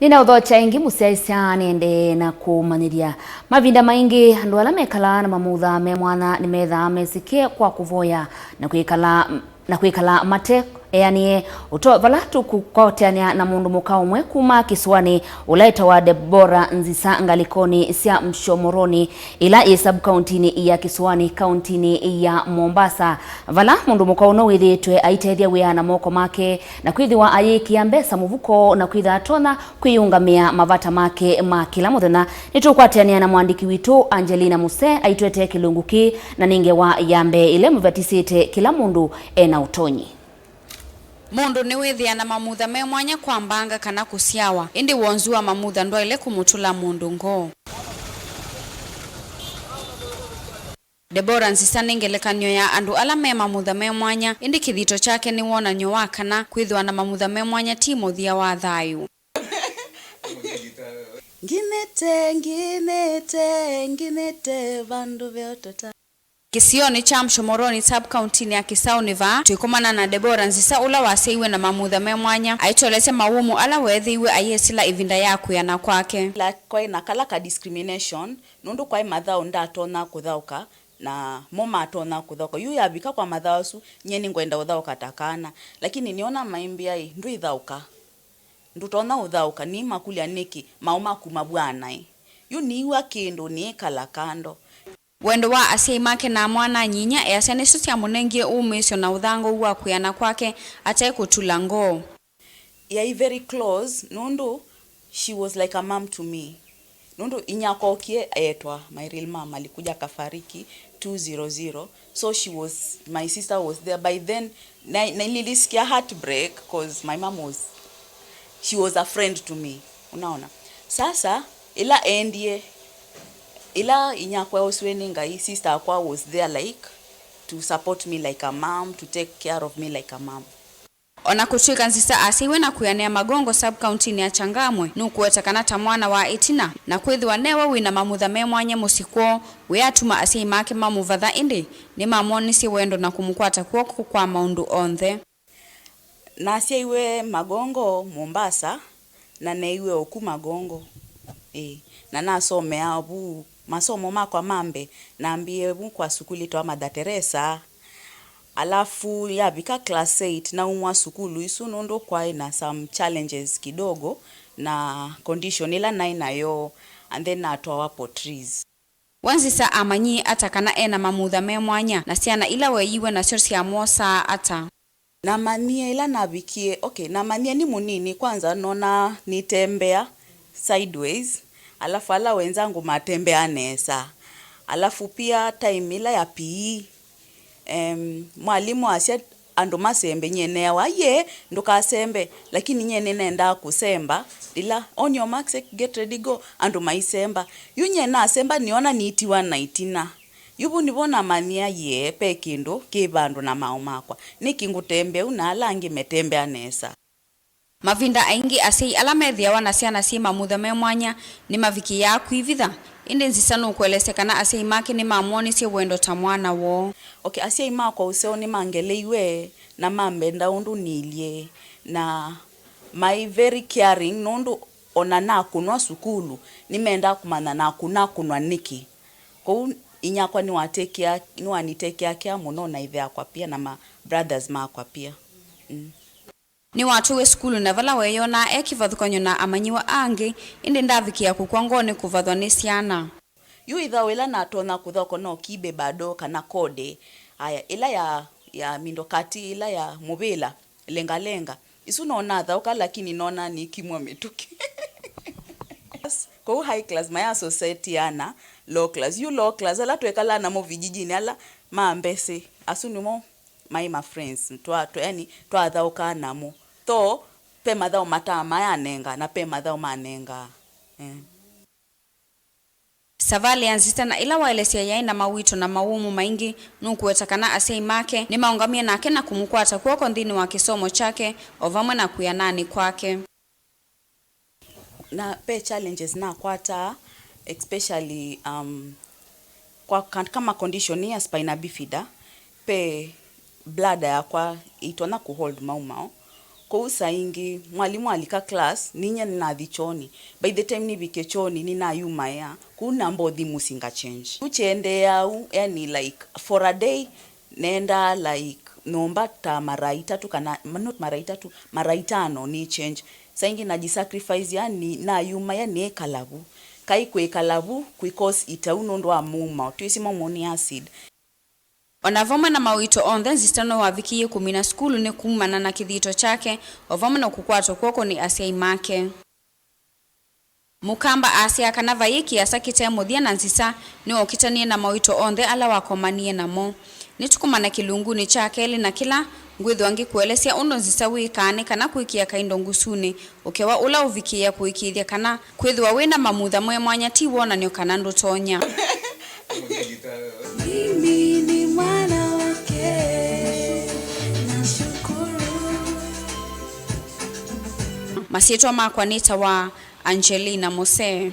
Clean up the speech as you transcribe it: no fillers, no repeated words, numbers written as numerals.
Nina udhocha ingi musiaisa niende na kumaniria mavinda maingi andu ala Wikalaa na Mamutha me Mwanya ni metha mesikie kwa kuvoya na Wikalaa mate yani uto valatu kukoteania na Mundumuka umwe kuma kisiwani ulaita wa Debora nzisa ngalikoni sia mshomoroni ila sub countini ya kisiwani countini ya Mombasa vala Mundumuka uno withitwe aitethia wia na moko make na kwithiwa ayikia mbesa muvuko na kwitha atona kwiyungamia mavata make ma kila muthenya nitukwatiania na mwandiki witu Angelina Muse aitwete kilunguki na ninge wa yambe ile muvatisite kila mundu ena utonyi. Mundu ni withia na Mamutha me Mwanya kwa mbanga kana kusiawa indi wonzu wa Mamutha ndo ile kumutula mundu ngo. Debora nsisa ningelekanyo ya andu ala me Mamutha me Mwanya indi kithito chake ni wona nyowa kana kwithwa na Mamutha me Mwanya timothia wa thayu. Nginete vandu vyotota Kisioni cha mshomoroni sub countini ya Kisauni va tuikomana na Debora nsisa ula waseiwe na Mamutha me Mwanya aitolese mawumu ala wethiwe ayesila ivinda yaku ya na kwake la kwa na kala ka discrimination nundu kwa mathao ndatona kuthauka na moma atona kuthauka yu yabika kwa mathao su nyeni ngwenda uthauka takana lakini niona maimbia ndu ithauka ndutona uthauka ni makulia niki mauma kuma bwana yu niwa kindu ni kala kando wendo wa asiai make na mwana nyinya easene sutia munengie umisyo na uthango wa kuyana kwake atai kutula ngo. Yeah, very close. Nundu, she was like a mom to me. Nundu inyakokie aetwa my real mom alikuja kafariki 200. So my sister was there by then. Na nilisikia heartbreak because my mom she was a friend to me. Unaona. Sasa ila endie ila inyakwa osweninga hii sister akwa was there like to support me like a mom, to take care of me like a mom. Ona kuchika nsisa asiwe na kuyanea magongo sub county ni ya Changamwe nukuweta kanata mwana wa itina na kwithiwa newa wina Mamutha me Mwanya musiko wiatuma asiai make mamuvatha indi ni mamonisi wendo na kumukwata kuoko kwa maundu onthe na asiaiwe magongo Mombasa na neiwe oku magongo na nasome abu masomo makwa mambe naambie kwa sukuli to Mother Teresa alafu yabika class 8 na umwa sukulu isu nondo kwa ina some challenges kidogo na condition ila nayo and then atwa trees wanzisa amanyi atakana ena Mamutha me Mwanya na siana ila weyiwe na sio ya mosa ata na mania ila nabikie na mania ni munini kwanza nona nitembea sideways alafu ala wenzangu matembea nesa alafu pia time ila ya PE mwalimu asia ando masembe nyene waye nduka sembe lakini nyene nenda kusemba ila on your marks get ready go ando maisemba yunye na semba niona niitiwa na itina yubu nibona mania ye pekindo kibando na maumakwa nikingutembe unalangi metembea nesa mavinda aingi asiai alamethia wana siana si Mamutha me Mwanya ni maviki yaku ivitha indi nsisanu kuelesekana asiai make ni mamoni si wendo ta mwana wo asiai makwa useo ni mangeleiwe na mambenda undu nilie na my very caring nundu ona na kunwa sukulu nimeenda kumana na kunwa niki kwa inyakwa ni wanitekea kia muno na ithe akwa pia na ma brothers makwa pia ni watu we skulu na vala weyona ekivathukanyo na amanyiwa angi indi ndavikia kukwangone kuvathwa ni siana yu ithawela na tona kuthoko no kibe bado kana kode aya ila ya mindokati ila ya mubila lenga isu nona thauka lakini nona ni kimwa mituki kwa high class my society ana low class ala twekala na mo vijijini ala maambese asunimo my friends yani thauka namo to pe mathao matama yanenga na pe mathao manenga savali anzista na ila waelesia yaina mawito na mawumu maingi nukuwetakana asiai make ni maungamia nake na kumukwata kuoko ndini wa kisomo chake ovamwe na kuyanani kwake na pe challenges na kwata especially kwa kama condition ya spina bifida pe bladder yakwa itona kuhold maumao Kwa saingi mwalimu alika class ninya ninathi choni. By the time nibike choni ninayuma ya kuna mbothi musinga change. Uchende au yani like for a day nenda like nomba ta mara 3 kana not mara 3 mara 5 ni change. Saingi najisacrifice yani nayuma ya ne kalabu. Kai kwe kalabu because itauno ndo amuma tuisima moni acid. Wanavoma na mawito onthe zistano wavikie kumina skulu ni kumana na kithito chake ovoma na kukwato kwoko ni asia imake. Mukamba asia kanava yiki asakite muthia na nzisa ni okitanie na mawito onthe ala wakomanie namo. Nitukumana kilunguni chake eli na kila ngwithu angi kuelesia undo nzisa wikane kana kuikia kaindo ngusuni ukewa ula uvikia kuikithia kana kwithwa wina mamutha mwe mwanya ti wona nio kana ndutonya. Mimi ni mwana wake, nashukuru. Masieto makwa nita wa Angelina Mose.